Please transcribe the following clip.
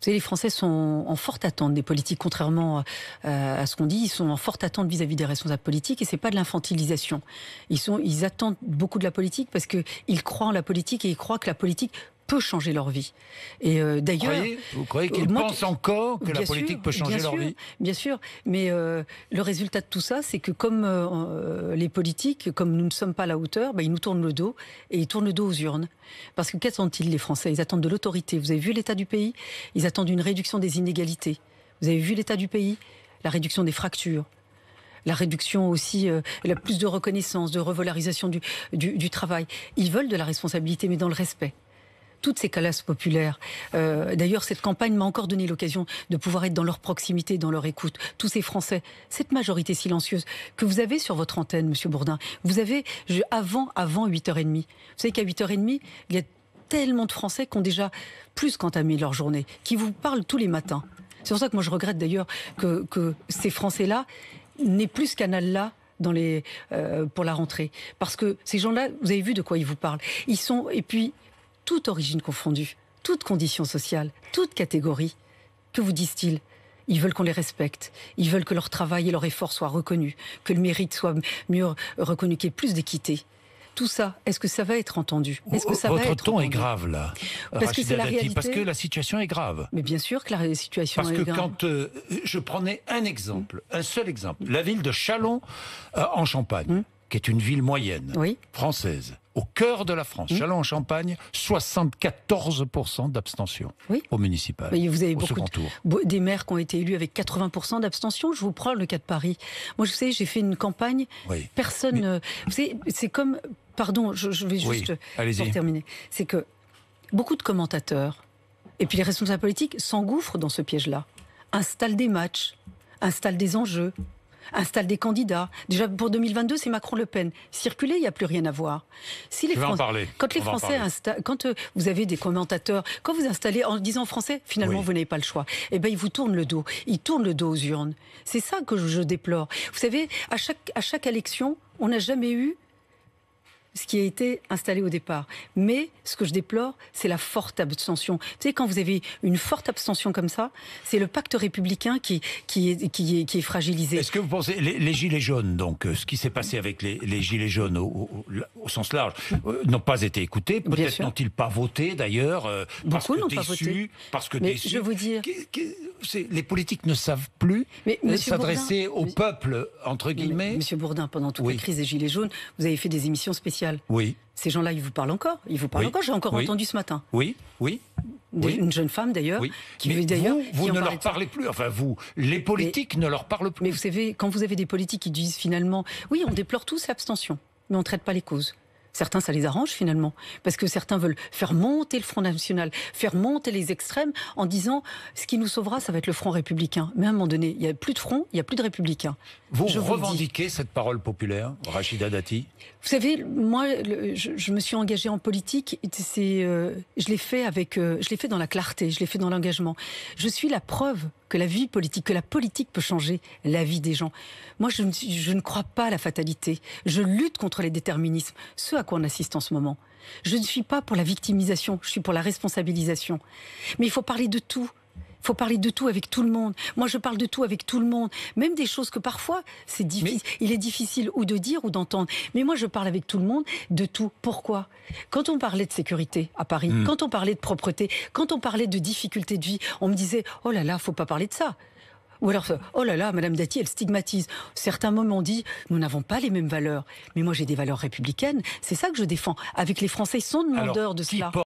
savez, les Français sont en forte attente des politiques, contrairement à ce qu'on dit. Ils sont en forte attente vis-à-vis des responsables politiques, et c'est pas de l'infantilisation. Ils attendent beaucoup de la politique parce qu'ils croient en la politique et ils croient que la politique peut changer leur vie. Et d'ailleurs, vous croyez qu'ils pensent encore que la politique peut changer leur vie? Bien sûr, mais le résultat de tout ça, c'est que comme les politiques, comme nous ne sommes pas à la hauteur, ils nous tournent le dos, et ils tournent le dos aux urnes. Parce que qu'attendent-ils les Français? Ils attendent de l'autorité. Vous avez vu l'état du pays? Ils attendent une réduction des inégalités. Vous avez vu l'état du pays? La réduction des fractures. La réduction aussi, la plus de reconnaissance, de revalorisation du travail. Ils veulent de la responsabilité, mais dans le respect. Toutes ces classes populaires. D'ailleurs, cette campagne m'a encore donné l'occasion de pouvoir être dans leur proximité, dans leur écoute. Tous ces Français, cette majorité silencieuse que vous avez sur votre antenne, Monsieur Bourdin, vous avez avant 8h30. Vous savez qu'à 8h30, il y a tellement de Français qui ont déjà plus qu'entamé leur journée, qui vous parlent tous les matins. C'est pour ça que moi je regrette d'ailleurs que ces Français-là n'aient plus ce canal-là pour la rentrée. Parce que ces gens-là, vous avez vu de quoi ils vous parlent. Ils sont, et puis, toute origine confondue, toute condition sociale, toute catégorie. Que vous disent-ils? Ils veulent qu'on les respecte. Ils veulent que leur travail et leur effort soient reconnus, que le mérite soit mieux reconnu, qu'il y ait plus d'équité. Tout ça, est-ce que ça va être entendu? Votre ton est grave, là, parce que c'est la réalité. Parce que la situation est grave. Mais bien sûr que la situation est grave. Parce que quand je prenais un exemple, un seul exemple, la ville de Châlons en Champagne, qui est une ville moyenne, française, au cœur de la France, Châlons-en-Champagne, 74% d'abstention au municipal, vous avez au second tour. Des maires qui ont été élus avec 80% d'abstention. Je vous prends le cas de Paris. Moi, je sais, j'ai fait une campagne, personne... Vous savez, c'est comme... Pardon, je vais juste pour terminer. C'est que beaucoup de commentateurs, et puis les responsables politiques, s'engouffrent dans ce piège-là. Installent des matchs, installent des enjeux, installe des candidats. Déjà pour 2022, c'est Macron-Le Pen. Circuler, il n'y a plus rien à voir. Si les quand les Français quand vous avez des commentateurs, quand vous installez en disant français, finalement vous n'avez pas le choix. Eh ben ils vous tournent le dos. Ils tournent le dos aux urnes. C'est ça que je déplore. Vous savez, à chaque élection, on n'a jamais eu ce qui a été installé au départ. Mais ce que je déplore, c'est la forte abstention. Vous savez, quand vous avez une forte abstention comme ça, c'est le pacte républicain qui est fragilisé. Est-ce que vous pensez, les gilets jaunes, donc, ce qui s'est passé avec les gilets jaunes au sens large, n'ont pas été écoutés, peut-être n'ont-ils pas voté d'ailleurs, beaucoup n'ont pas voté. Parce que mais déçus. Je vous dire... les politiques ne savent plus s'adresser au peuple, entre guillemets. Monsieur Bourdin, pendant toute la crise des gilets jaunes, vous avez fait des émissions spéciales. Oui. Ces gens-là, ils vous parlent encore. Encore. J'ai encore entendu ce matin. Une jeune femme d'ailleurs. Qui vous ne leur parlez plus. Enfin, les politiques ne leur parlent plus. Mais vous savez, quand vous avez des politiques qui disent finalement, oui, on déplore tous l'abstention, mais on ne traite pas les causes. Certains, ça les arrange finalement, parce que certains veulent faire monter le Front National, faire monter les extrêmes, en disant ce qui nous sauvera, ça va être le Front républicain. Mais à un moment donné, il n'y a plus de Front, il n'y a plus de républicains. Vous revendiquez cette parole populaire, Rachida Dati? Vous savez, moi, je me suis engagée en politique. Je l'ai fait dans la clarté, je l'ai fait dans l'engagement. Je suis la preuve que la vie politique, que la politique peut changer la vie des gens. Moi, je ne crois pas à la fatalité. Je lutte contre les déterminismes, ce à quoi on assiste en ce moment. Je ne suis pas pour la victimisation, je suis pour la responsabilisation. Mais il faut parler de tout. Il faut parler de tout avec tout le monde. Moi, je parle de tout avec tout le monde. Même des choses que parfois, c'est difficile. Il est difficile ou de dire ou d'entendre. Mais moi, je parle avec tout le monde de tout. Pourquoi? Quand on parlait de sécurité à Paris, quand on parlait de propreté, quand on parlait de difficultés de vie, on me disait « Oh là là, faut pas parler de ça ». Ou alors « Oh là là, Madame Dati, elle stigmatise ». Certains m'ont dit « Nous n'avons pas les mêmes valeurs ». Mais moi, j'ai des valeurs républicaines. C'est ça que je défends. Avec les Français, ils sont demandeurs de cela.